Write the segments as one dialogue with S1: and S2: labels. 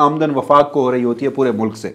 S1: آمدن وفاق کو ہو رہی ہوتی ہے پورے ملک سے،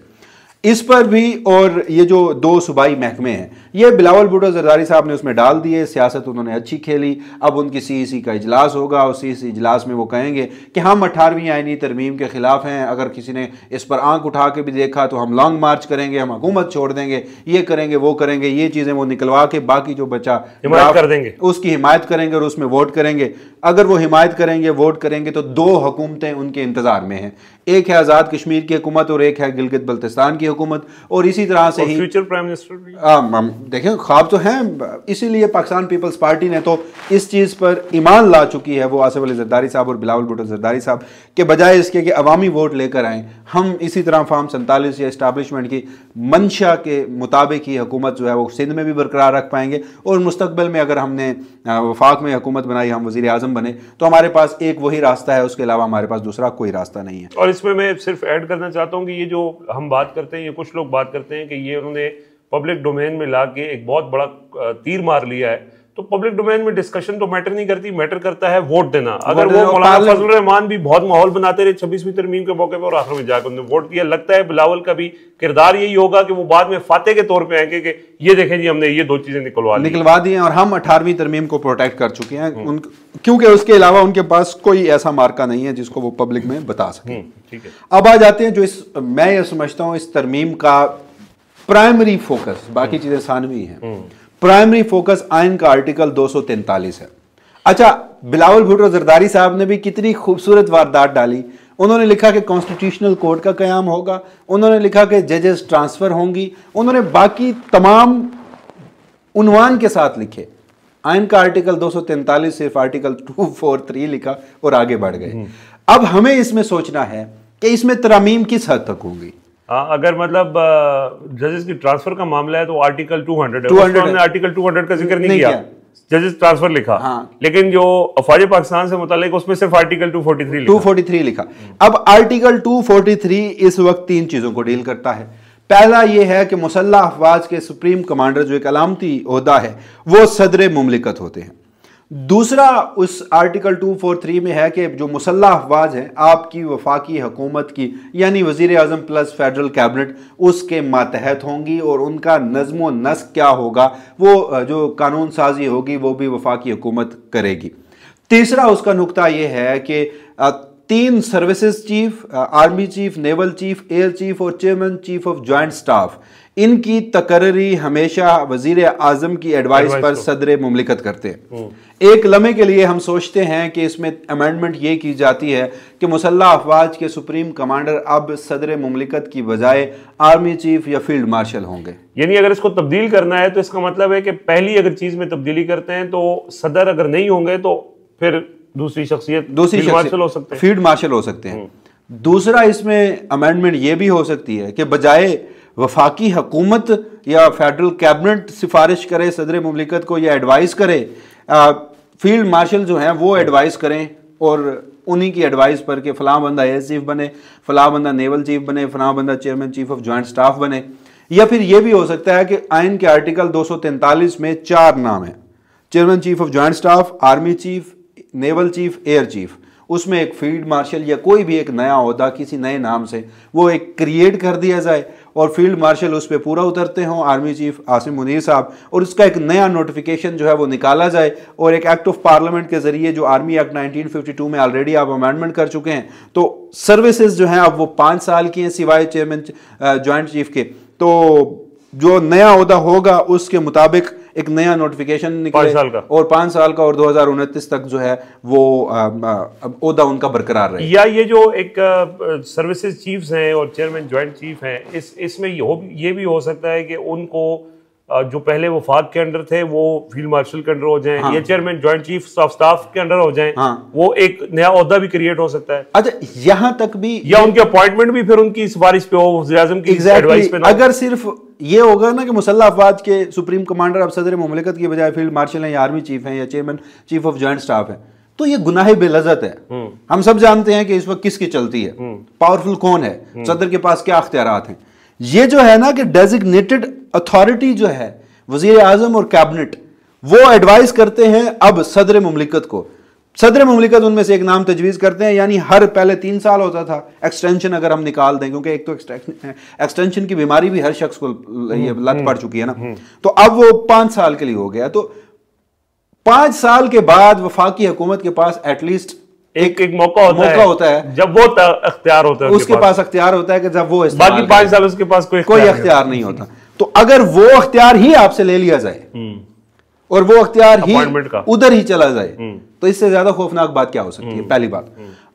S1: اس پر بھی، اور یہ جو 2 صوبائی محکمے ہیں یہ بلاول بھٹو زرداری صاحب نے اس میں ڈال دیے، سیاست انہوں نے اچھی کھیلی۔ اب ان کی سی ای سی کا اجلاس ہوگا، اور سی ای سی اجلاس میں وہ کہیں گے کہ ہم 18ویں آئینی ترمیم کے خلاف ہیں، اگر کسی نے اس پر آنکھ اٹھا کے بھی دیکھا تو ہم لانگ مارچ کریں گے، ہم حکومت چھوڑ دیں گے، یہ کریں گے وہ کریں گے، یہ چیزیں وہ نکلوا کے باقی جو بچہ
S2: حمایت کر دیں گے،
S1: اس کی حمایت کریں گے اور اس میں ووٹ کریں گے۔ اگر وہ حمایت کریں گے، ووٹ کریں گے، تو 2 حکومتیں ان کے انتظار میں ہیں، ایک ہے آزاد کشمیر کی حکومت اور ایک ہے گلگت بلتستان کی حکومت، اور اسی طرح سے ہی
S2: فیوچر پرائم منسٹر بھی
S1: دیکھیں خواب تو ہیں، اسی لیے پاکستان پیپلز پارٹی نے تو اس چیز پر ایمان لا چکی ہے، وہ آصف علی زرداری صاحب اور بلاول بھٹو زرداری صاحب، کہ بجائے اس کے کہ عوامی ووٹ لے کر آئیں، ہم اسی طرح فارم 47 یا اسٹیبلشمنٹ کی منشا کے مطابق ہی حکومت جو ہے وہ سندھ میں بھی برقرار رکھ پائیں گے، اور مستقبل میں اگر ہم نے وفاق میں حکومت بنائی، ہم وزیر اعظم بنے، تو ہمارے پاس ایک وہی راستہ ہے، اس کے علاوہ ہمارے پاس دوسرا کوئی راستہ نہیں ہے۔
S2: اور اس میں صرف ایڈ کرنا چاہتا ہوں کہ یہ جو ہم بات کرتے ہیں، یہ کچھ لوگ بات کرتے ہیں کہ یہ انہوں نے پبلک ڈومین میں لا کے ایک بہت بڑا تیر مار لیا ہے، تو پبلک ڈومین میں ڈسکشن تو میٹر نہیں کرتی، میٹر کرتا ہے ووٹ دینا۔ اگر وہ مولانا فضل الرحمان بھی بہت ماحول بناتے رہے 26ویں ترمیم کے موقع پہ اور آخر میں جا کے انہوں نے ووٹ کیا، لگتا ہے بلاول کا بھی کردار یہی ہوگا کہ وہ بعد میں فاتح کے طور پہ آئیں کہ یہ دیکھیں جی ہم نے یہ 2 چیزیں نکلوا دی ہیں،
S1: اور ہم 18ویں ترمیم کو پروٹیکٹ کر چکے ہیں، کیونکہ اس کے علاوہ ان کے پاس کوئی ایسا مارکا نہیں ہے جس کو وہ پبلک میں بتا سکیں۔ اب آ جاتے ہیں جو میں یہ سمجھتا ہوں اس ترمیم کا پرائمری فوکس، باقی چیزیں ثانوی ہیں، پرائمری فوکس آئین کا آرٹیکل 243 ہے۔ اچھا، بلاول بھٹو زرداری صاحب نے بھی کتنی خوبصورت واردات ڈالی، انہوں نے لکھا کہ کانسٹیٹیوشنل کورٹ کا قیام ہوگا، انہوں نے لکھا کہ ججز ٹرانسفر ہوں گی، انہوں نے باقی تمام عنوان کے ساتھ لکھے۔ آئین کا آرٹیکل 243 صرف آرٹیکل 243 لکھا اور آگے بڑھ گئے۔ اب ہمیں اس میں سوچنا ہے کہ اس میں ترامیم کس حد تک ہوں گی۔
S2: اگر مطلب ججز کی ٹرانسفر کا معاملہ ہے تو آرٹیکل 200 ہے، اس میں آرٹیکل 200 کا ذکر نہیں کیا، ججز ٹرانسفر لکھا، لیکن جو افواج پاکستان سے متعلق اس میں صرف آرٹیکل 243 لکھا۔
S1: اب آرٹیکل 243 اس وقت 3 چیزوں کو ڈیل کرتا ہے۔ پہلا یہ ہے کہ مسلح افواج کے سپریم کمانڈر جو ایک علامتی عہدہ ہے وہ صدر مملکت ہوتے ہیں۔ دوسرا اس آرٹیکل 243 میں ہے کہ جو مسلح افواج ہیں آپ کی وفاقی حکومت کی، یعنی وزیر اعظم پلس فیڈرل کیبنٹ، اس کے ماتحت ہوں گی، اور ان کا نظم و نسق کیا ہوگا، وہ جو قانون سازی ہوگی وہ بھی وفاقی حکومت کرے گی۔ تیسرا اس کا نقطہ یہ ہے کہ 3 services chief, army chief, naval chief, air chief اور chairman chief of joint staff, ان کی تقرری ہمیشہ وزیر اعظم کی ایڈوائس پر صدر مملکت کرتے ہیں۔ ایک لمحے کے لیے ہم سوچتے ہیں کہ اس میں امینڈمنٹ یہ کی جاتی ہے کہ مسلح افواج کے سپریم کمانڈر اب صدر مملکت کی بجائے آرمی چیف یا فیلڈ مارشل ہوں گے۔
S2: یعنی اگر اس کو تبدیل کرنا ہے تو اس کا مطلب ہے کہ پہلی اگر چیز میں تبدیلی کرتے ہیں تو صدر اگر نہیں ہوں گے تو پھر دوسری شخصیت فیلڈ مارشل ہو سکتے ہیں،
S1: فیلڈ مارشل ہو سکتے ہیں۔ دوسرا اس میں امینڈمنٹ یہ بھی ہو سکتی ہے کہ بجائے وفاقی حکومت یا فیڈرل کیبنٹ سفارش کرے صدر مملکت کو یا ایڈوائز کرے، فیلڈ مارشل جو ہیں وہ ایڈوائز کریں، اور انہی کی ایڈوائز پر کہ فلاں بندہ ایئر چیف بنے، فلاں بندہ نیول چیف بنے، فلاں بندہ chairman chief of joint staff بنے۔ یا پھر یہ بھی ہو سکتا ہے کہ آئین کے آرٹیکل 243 میں 4 نام ہیں، chairman chief of joint staff, army chief, naval chief, air chief, اس میں ایک فیلڈ مارشل یا کوئی بھی ایک نیا عہدہ کسی نئے نام سے وہ ایک کریٹ کر دیا جائے، اور فیلڈ مارشل اس پہ پورا اترتے ہوں، آرمی چیف عاصم منیر صاحب، اور اس کا ایک نیا نوٹیفیکیشن جو ہے وہ نکالا جائے، اور ایک ایکٹ آف پارلیمنٹ کے ذریعے جو آرمی ایکٹ 1952 میں آلریڈی آپ امینڈمنٹ کر چکے ہیں، تو سروسز جو ہیں اب وہ 5 سال کی ہیں سوائے چیئرمین جوائنٹ چیف کے، تو جو نیا عہدہ ہوگا اس کے مطابق ایک نیا نوٹیفیکیشن نکلے اور 5 سال کا، اور 2029 تک جو ہے وہ عہدہ ان کا برقرار رہے۔
S2: یا یہ جو ایک سروسز چیفز ہیں اور چیئرمین جوائنٹ چیف ہیں، اس میں یہ بھی ہو سکتا ہے کہ ان کو جو پہلے وفاق کے انڈر تھے وہ فیلڈ مارشل کے انڈر ہو جائیں، یا chairman joint chief of staff کے انڈر ہو جائیں، وہ ایک نیا عہدہ بھی کریٹ ہو سکتا ہے۔
S1: اچھا، یہاں تک بھی،
S2: یا ان کے اپوائنٹمنٹ بھی پھر ان کی سفارش پہ ہو، وزیر اعظم کی ایڈوائس پہ نہ ہو۔
S1: اگر صرف یہ ہوگا نا کہ مسلح افواج کے سپریم کمانڈر اب صدر مملکت کی بجائے فیلڈ مارشل ہیں یا آرمی چیف ہیں یا chairman chief of joint staff ہیں، تو یہ گناہ بے لذت ہے۔ ہم سب جانتے ہیں کہ اس وقت کس کی چلتی ہے، پاورفل کون ہے، صدر کے پاس کیا اختیارات ہیں۔ یہ جو ہے نا کہ ڈیزگنیٹڈ اتھارٹی جو ہے وزیر اعظم اور کیبنٹ، وہ ایڈوائز کرتے ہیں اب صدر مملکت کو۔ صدر مملکت ان میں سے ایک نام تجویز کرتے ہیں, یعنی ہر پہلے 3 سال ہوتا تھا ایکسٹینشن, اگر ہم نکال دیں, کیونکہ ایک تو ایکسٹینشن کی بیماری بھی ہر شخص کو لت پڑ چکی ہے نا, تو اب وہ 5 سال کے لیے ہو گیا. تو 5 سال کے بعد وفاقی حکومت کے پاس ایٹ لیسٹ
S2: ایک موقع ہوتا ہے جب وہ اختیار ہوتا ہے,
S1: اس کے پاس اختیار ہوتا ہے کہ جب وہ
S2: باقی 5 سال اس کے پاس
S1: کوئی اختیار نہیں ہوتا. تو اگر وہ اختیار ہی آپ سے لے لیا جائے اور وہ اختیار ہی ادھر ہی چلا جائے, تو اس سے زیادہ خوفناک بات کیا ہو سکتی ہے, پہلی بات.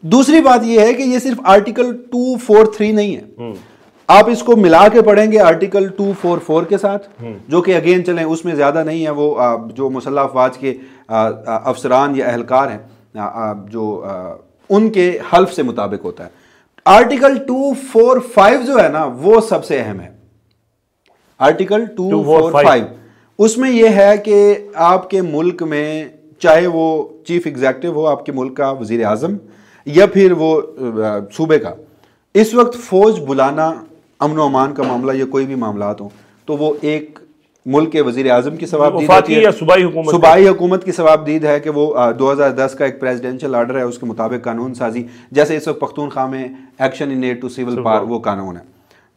S1: دوسری بات یہ ہے کہ یہ صرف آرٹیکل 243 نہیں ہے, آپ اس کو ملا کے پڑھیں گے آرٹیکل 244 کے ساتھ, جو کہ اگین چلیں اس میں زیادہ نہیں ہے, وہ جو مسلح افواج کے افسران یا اہلکار ہیں جو ان کے حلف سے مطابق ہوتا ہے. آرٹیکل 245 جو ہے نا وہ سب سے اہم ہے. آرٹیکل 245 اس میں یہ ہے کہ آپ کے ملک میں چاہے وہ چیف ایگزیکٹو ہو آپ کے ملک کا, وزیر اعظم, یا پھر وہ صوبے کا, اس وقت فوج بلانا, امن و امان کا معاملہ یا کوئی بھی معاملات ہوں, تو وہ ایک ملک کے وزیر اعظم کی ثوابدید ہے, صوبائی حکومت کی ثوابدید ہے کہ وہ 2010 کا ایک پریزیڈنشل آرڈر ہے, اس کے مطابق قانون سازی, جیسے اس وقت پختونخوا میں action in aid to civil power وہ قانون ہے.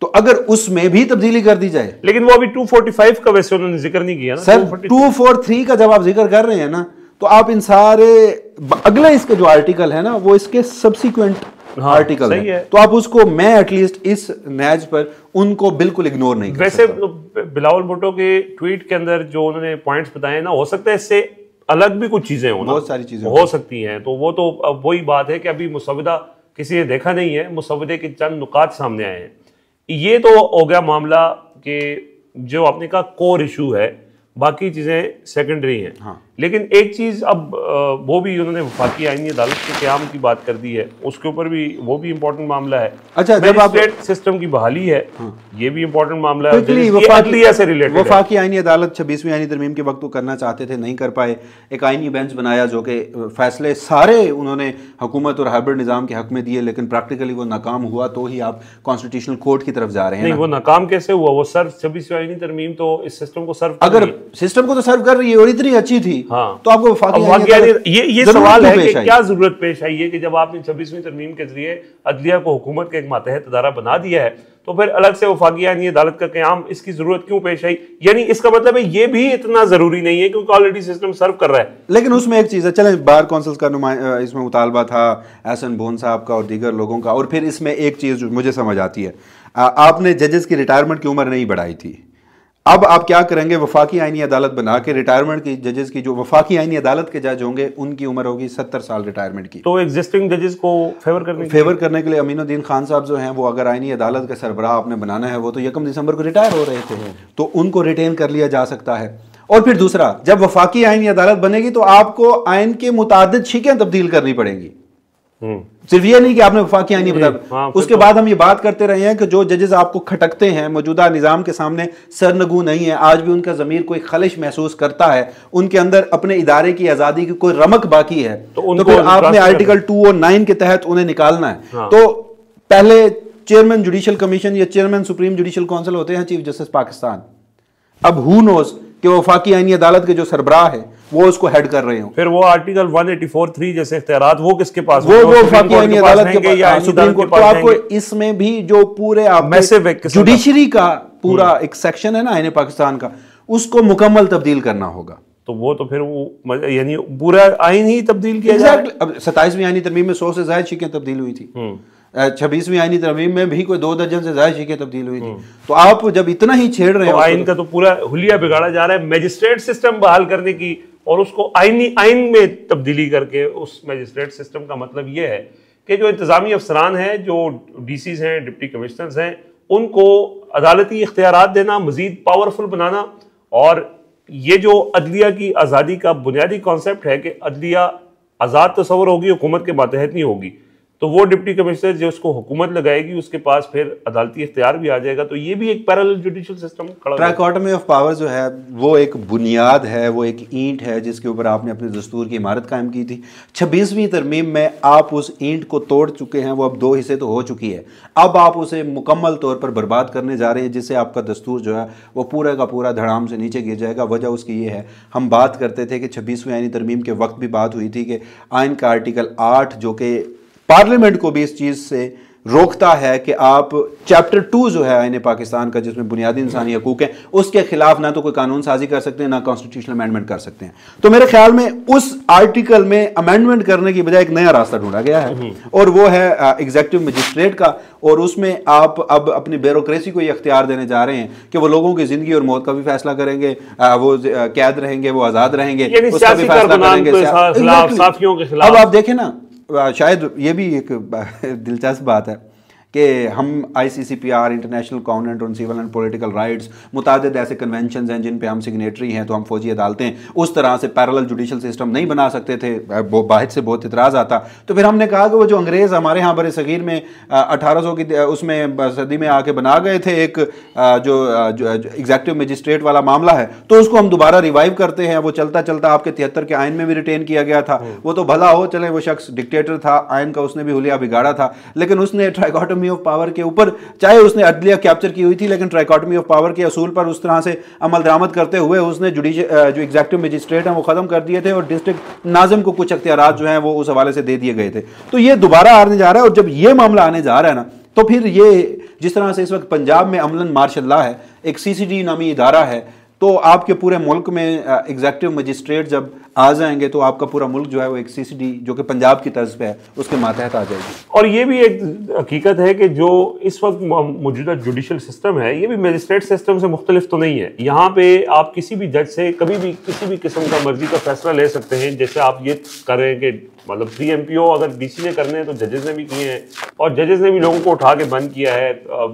S1: تو اگر اس میں بھی تبدیلی کر دی جائے,
S2: لیکن وہ ابھی 245 کا ویسے انہوں نے ذکر نہیں کیا نا
S1: سر. 243 کا جب آپ ذکر کر رہے ہیں نا, تو آپ ان سارے اگلے اس کے جو آرٹیکل ہے نا وہ اس کے سبسیکوینٹ آرٹیکل ہے, تو آپ اس کو, میں ایٹ لیسٹ اس نیج پر ان کو بالکل اگنور نہیں کر سکتا.
S2: ویسے بلاول بھٹو کے ٹویٹ کے اندر جو انہوں نے پوائنٹس بتائے نا, ہو سکتا ہے اس سے الگ بھی کچھ چیزیں ہوں,
S1: بہت ساری چیزیں
S2: ہو سکتی ہیں. تو وہ تو وہی بات ہے کہ ابھی مسودہ کسی نے دیکھا نہیں ہے, مسودے کے چند نکات سامنے آئے ہیں. یہ تو ہو گیا معاملہ کہ جو آپ نے کہا کور ایشو ہے, باقی چیزیں سیکنڈری ہیں. لیکن ایک چیز اب وہ بھی انہوں نے وفاقی آئینی عدالت کے قیام کی بات کر دی ہے, اس کے اوپر بھی وہ بھی امپورٹنٹ معاملہ ہے.
S1: اچھا, جب
S2: میجسٹریٹ سسٹم کی بحالی ہے, یہ بھی امپورٹنٹ معاملہ ہے, عدلیہ سے ریلیٹڈ.
S1: وفاقی آئینی عدالت 26ویں آئینی ترمیم کے وقت وہ کرنا چاہتے تھے, نہیں کر پائے. ایک آئینی بینچ بنایا جو کہ فیصلے سارے انہوں نے حکومت اور ہائبرڈ نظام کے حق میں دیے, لیکن پریکٹیکلی وہ ناکام ہوا, تو ہی آپ کانسٹیٹیوشنل کورٹ کی طرف جا رہے ہیں.
S2: نہیں, وہ ناکام کیسے ہوا؟ وہ سر 26ویں آئینی ترمیم تو اس سسٹم کو سرو,
S1: اگر سسٹم کو تو سرو کر رہی ہے اور اتنی اچھی تھی, تو آپ کو
S2: یہ سوال ہے کہ کیا ضرورت پیش آئی ہے کہ جب آپ نے 26ویں ترمیم کے ذریعے عدلیہ کو حکومت کا ایک ماتحت ادارہ بنا دیا ہے, تو پھر الگ سے وفاقی آئینی عدالت کا قیام, اس کی ضرورت کیوں پیش آئی؟ یعنی اس کا مطلب ہے یہ بھی اتنا ضروری نہیں ہے کیونکہ آلریڈی سسٹم سرو کر رہا ہے.
S1: لیکن اس میں ایک چیز ہے, چلیں بار کونسلز کا اس میں مطالبہ تھا احسن بھون صاحب کا اور دیگر لوگوں کا, اور پھر اس میں ایک چیز جو مجھے سمجھ آتی ہے, آپ نے ججز کی ریٹائرمنٹ کی عمر نہیں بڑھائی تھی. اب آپ کیا کریں گے, وفاقی آئینی عدالت بنا کے ریٹائرمنٹ کی ججز کی, جو وفاقی آئینی عدالت کے جج ہوں گے ان کی عمر ہوگی 70 سال ریٹائرمنٹ کی.
S2: تو ایگزسٹنگ ججز کو فیور
S1: کرنے کے لیے امین الدین خان صاحب جو ہیں, وہ اگر آئینی عدالت کے سربراہ آپ نے بنانا ہے, وہ تو 1 دسمبر کو ریٹائر ہو رہے تھے, تو ان کو ریٹین کر لیا جا سکتا ہے. اور پھر دوسرا, جب وفاقی آئینی عدالت بنے گی تو آپ کو آئین کے متعدد شقیں تبدیل کرنی پڑیں گی, صرف یہ نہیں کہ آپ نے وفاقی آئینی بتا. اس کے بعد ہم یہ بات کرتے رہے ہیں کہ جو ججز آپ کو کھٹکتے ہیں, موجودہ نظام کے سامنے سرنگو نہیں ہے, آج بھی ان کا ضمیر کوئی خلش محسوس کرتا ہے, ان کے اندر اپنے ادارے کی آزادی کی کوئی رمق باقی ہے, تو پھر آپ نے آرٹیکل 209 کے تحت انہیں نکالنا ہے. تو پہلے چیئرمین جوڈیشل کمیشن یا چیئرمین سپریم جوڈیشل کونسل ہوتے ہیں چیف جسٹس پاکستان. اب ہو نوز کہ وفاقی آئینی عدالت کے جو سربراہ ہے وہ اس کو ہیڈ کر رہے ہوں.
S2: پھر وہ آرٹیکل 184(3) جیسے اختیارات وہ کس کے پاس,
S1: وہ وفاقی آئینی عدالت کے پاس, سپریم کورٹ. تو آپ کو اس میں بھی جو پورے جوڈیشری کا پورا ایک سیکشن ہے نا آئین پاکستان کا, اس کو مکمل تبدیل کرنا ہوگا.
S2: تو وہ تو پھر وہ یعنی پورا آئین ہی تبدیل کیا جائے.
S1: اب 27ویں آئینی ترمیم میں 100 سے زائد شقیں تبدیل ہوئی تھی, 26ویں آئینی ترمیم میں بھی کوئی 2 درجن سے زائد شقیں تبدیل ہوئی تھی. تو آپ جب اتنا ہی چھیڑ رہے ہیں,
S2: آئین کا تو پورا حلیہ بگاڑا جا رہا ہے. میجسٹریٹ سسٹم بحال کرنے کی اور اس کو آئین میں تبدیلی کر کے, اس میجسٹریٹ سسٹم کا مطلب یہ ہے کہ جو انتظامی افسران ہیں, جو ڈی سیز ہیں, ڈپٹی کمشنرز ہیں, ان کو عدالتی اختیارات دینا, مزید پاورفل بنانا. اور یہ جو عدلیہ کی آزادی کا بنیادی کانسیپٹ ہے کہ عدلیہ آزاد تصور ہوگی, حکومت کے ماتحت نہیں ہوگی, تو وہ ڈپٹی کمشنر جو اس کو حکومت لگائے گی اس کے پاس پھر عدالتی اختیار بھی آ جائے گا. تو یہ بھی ایک پیرالل جوڈیشل سسٹم کھڑا.
S1: ٹرائکوٹمی آف پاور جو ہے وہ ایک بنیاد ہے, وہ ایک اینٹ ہے جس کے اوپر آپ نے اپنے دستور کی عمارت قائم کی تھی. 26ویں ترمیم میں آپ اس اینٹ کو توڑ چکے ہیں, وہ اب 2 حصے تو ہو چکی ہے, اب آپ اسے مکمل طور پر برباد کرنے جا رہے ہیں, جس سے آپ کا دستور جو ہے وہ پورا کا پورا دھڑام سے نیچے گر جائے گا. وجہ اس کی یہ ہے, ہم بات کرتے تھے کہ 26ویں آئینی ترمیم کے وقت بھی بات ہوئی تھی کہ آئین کا آرٹیکل 8 جو کہ پارلیمنٹ کو بھی اس چیز سے روکتا ہے کہ آپ چیپٹر 2 جو ہے آئین پاکستان کا جس میں بنیادی انسانی حقوق ہیں, اس کے خلاف نہ تو کوئی قانون سازی کر سکتے ہیں نہ کانسٹیٹیوشنل امینڈمنٹ کر سکتے ہیں. تو میرے خیال میں اس آرٹیکل میں امینڈمنٹ کرنے کی بجائے ایک نیا راستہ ڈھونڈا گیا ہے, اور وہ ہے ایگزیکٹو مجسٹریٹ کا, اور اس میں آپ اب اپنی بیوروکریسی کو یہ اختیار دینے جا رہے ہیں کہ وہ لوگوں کی زندگی اور موت کا بھی فیصلہ کریں گے, وہ قید رہیں گے, وہ آزاد رہیں گے, اس کا بھی فیصلہ کریں گے. اب آپ دیکھیں نا, شاید یہ بھی ایک دلچسپ بات ہے کہ ہم ICCPR international covenant on civil and political rights, متعدد ایسے کنونشنز ہیں جن پہ ہم سگنیٹری ہیں, تو ہم فوجی عدالتیں اس طرح سے پیرالل جوڈیشل سسٹم نہیں بنا سکتے تھے, باہر سے بہت اعتراض آتا. تو پھر ہم نے کہا کہ وہ جو انگریز ہمارے ہاں بر صغیر میں 1800 کی اس میں صدی میں آ کے بنا گئے تھے ایک جو ایگزیکٹو مجسٹریٹ والا معاملہ ہے, تو اس کو ہم دوبارہ ریوائیو کرتے ہیں. وہ چلتا چلتا آپ کے 73 کے آئین میں بھی ریٹین کیا گیا تھا. وہ تو بھلا ہو چلے, وہ شخص ڈکٹیٹر تھا, آئین کا اس نے بھی حلیہ بگاڑا تھا, لیکن اس نے ٹرائکوٹمی آف پاور کے اوپر, چاہے اس نے عدلیہ کیپچر کی ہوئی تھی, لیکن ٹرائکوٹمی آف پاور کے اصول پر اس طرح سے عمل درآمد کرتے ہوئے اس نے جو ایگزیکٹو مجسٹریٹ ہیں وہ ختم کر دیے تھے, اور ڈسٹرکٹ ناظم کو کچھ اختیارات جو ہیں وہ اس حوالے سے دے دیے گئے تھے. تو یہ دوبارہ آنے جا رہا ہے, اور جب یہ معاملہ آنے جا رہا ہے نا, تو پھر یہ جس طرح سے اس وقت پنجاب میں عملاً مارشل لا ہے, ایک CCD نامی ادارہ ہے, تو آپ کے پورے ملک میں ایگزیکٹو مجسٹریٹ جب آ جائیں گے تو آپ کا پورا ملک جو ہے وہ ایک CCD جو کہ پنجاب کی طرز پہ ہے اس کے ماتحت آ جائے گی.
S2: اور یہ بھی ایک حقیقت ہے کہ جو اس وقت موجودہ جوڈیشل سسٹم ہے یہ بھی میجسٹریٹ سسٹم سے مختلف تو نہیں ہے. یہاں پہ آپ کسی بھی جج سے کبھی بھی کسی بھی قسم کا مرضی کا فیصلہ لے سکتے ہیں. جیسے آپ یہ کریں کہ مطلب 3 MPO اگر DC نے کرنے ہیں تو ججز نے بھی کیے ہیں, اور ججز نے بھی لوگوں کو اٹھا کے بند کیا ہے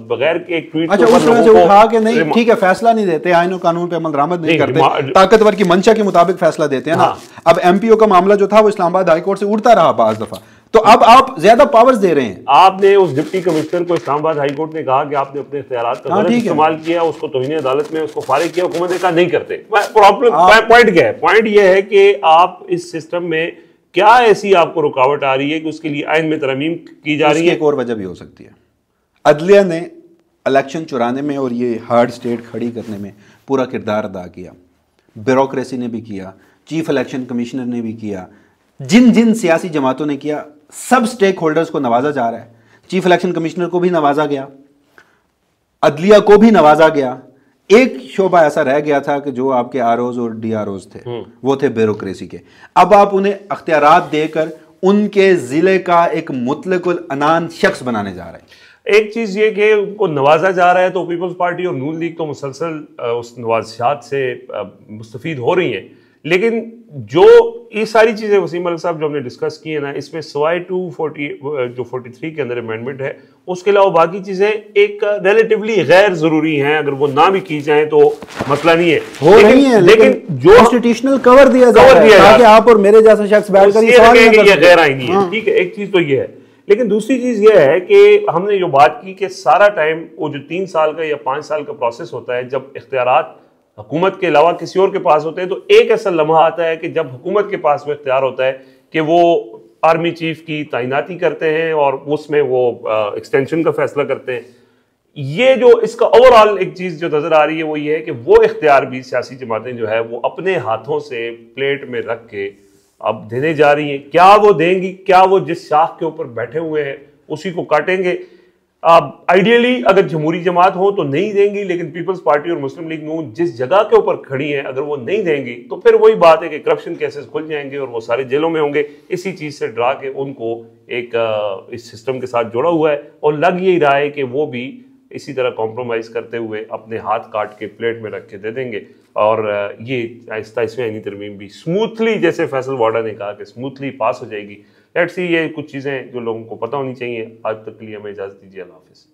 S2: بغیر کہ ایک ٹویٹ
S1: اچھا اس طرح سے اٹھا کے نہیں, ٹھیک ہے فیصلہ نہیں دیتے, آئین و قانون پہ عمل درآمد نہیں کرتے, طاقتور کی منشا کے مطابق فیصلہ دیتے ہیں نا. اب MPO کا معاملہ جو تھا وہ اسلام آباد ہائی کورٹ سے اڑتا رہا بعض دفعہ, تو اب آپ زیادہ پاورز دے رہے ہیں.
S2: آپ نے اس ڈپٹی کمشنر کو اسلام آباد ہائی کورٹ نے کہا کہ آپ نے اپنے اختیارات کا غلط استعمال کیا, اس کو توہین عدالت میں اس کو فارغ کیا, حکومت نے کہا نہیں کرتے. پوائنٹ کیا ہے؟ پوائنٹ یہ ہے کہ آپ اس سسٹم میں کیا ایسی آپ کو رکاوٹ آ رہی ہے کہ اس کے لیے آئین میں ترمیم کی جا رہی ہے.
S1: ایک اور وجہ بھی ہو سکتی ہے, عدلیہ نے الیکشن چرانے میں اور یہ ہارڈ اسٹیٹ کھڑی کرنے میں پورا کردار ادا کیا, بیوروکریسی نے بھی کیا, چیف الیکشن کمشنر نے بھی کیا, جن جن سیاسی جماعتوں نے کیا, سب سٹیک ہولڈرز کو نوازا جا رہا ہے. چیف الیکشن کمشنر کو بھی نوازا گیا, عدلیہ کو بھی نوازا گیا. ایک شعبہ ایسا رہ گیا تھا کہ جو آپ کے ROs اور DROs تھے, وہ تھے بیوروکریسی کے. اب آپ انہیں اختیارات دے کر ان کے ضلع کا ایک مطلق العنان شخص بنانے جا رہے ہیں.
S2: ایک چیز یہ کہ ان کو نوازا جا رہا ہے تو پیپلز پارٹی اور نون لیگ تو مسلسل اس نوازشات سے مستفید ہو رہی ہیں, لیکن جو یہ ساری چیزیں وسیم ملک صاحب جو ہم نے ڈسکس کی ہیں نا, اس میں سوائے 243 کے اندر امینڈمنٹ ہے, اس کے علاوہ باقی چیزیں ایک ریلیٹیولی غیر ضروری ہیں. اگر وہ نہ بھی کی جائیں تو مسئلہ نہیں ہے,
S1: ہو رہی ہیں, لیکن جو کانسٹیٹیوشنل کور دیا جائے تاکہ آپ اور میرے جیسا شخص بیٹھ کر
S2: یہ غیر آئینی ہے. ٹھیک ہے, ایک چیز تو یہ ہے. لیکن دوسری چیز یہ ہے کہ ہم نے جو بات کی کہ سارا ٹائم وہ جو 3 سال کا یا 5 سال کا پروسیس ہوتا ہے, جب اختیارات حکومت کے علاوہ کسی اور کے پاس ہوتے ہیں, تو ایک ایسا لمحہ آتا ہے کہ جب حکومت کے پاس وہ اختیار ہوتا ہے کہ وہ آرمی چیف کی تعیناتی کرتے ہیں اور اس میں وہ ایکسٹینشن کا فیصلہ کرتے ہیں. یہ جو اس کا اوورآل ایک چیز جو نظر آ رہی ہے وہ یہ ہے کہ وہ اختیار بھی سیاسی جماعتیں جو ہے وہ اپنے ہاتھوں سے پلیٹ میں رکھ کے اب دینے جا رہی ہیں. کیا وہ دیں گی, کیا وہ جس شاخ کے اوپر بیٹھے ہوئے ہیں اسی کو کاٹیں گے؟ آئیڈیلی اگر جمہوری جماعت ہو تو نہیں دیں گی, لیکن پیپلز پارٹی اور مسلم لیگ نون جس جگہ کے اوپر کھڑی ہیں اگر وہ نہیں دیں گی تو پھر وہی بات ہے کہ کرپشن کیسز کھل جائیں گے اور وہ سارے جیلوں میں ہوں گے. اسی چیز سے ڈرا کے ان کو ایک اس سسٹم کے ساتھ جوڑا ہوا ہے, اور لگ یہی رہا ہے کہ وہ بھی اسی طرح کمپرومائز کرتے ہوئے اپنے ہاتھ کاٹ کے پلیٹ میں رکھ کے دے دیں گے. اور یہ آہستہ آہستہ آئینی ترمیم بھی سموتھلی, جیسے فیصل واڈا نے کہا کہ سموتھلی پاس ہو جائے گی. لیٹس سی, یہ کچھ چیزیں جو لوگوں کو پتہ ہونی چاہیے. آج تک کے لیے ہمیں اجازت دیجیے, اللہ حافظ.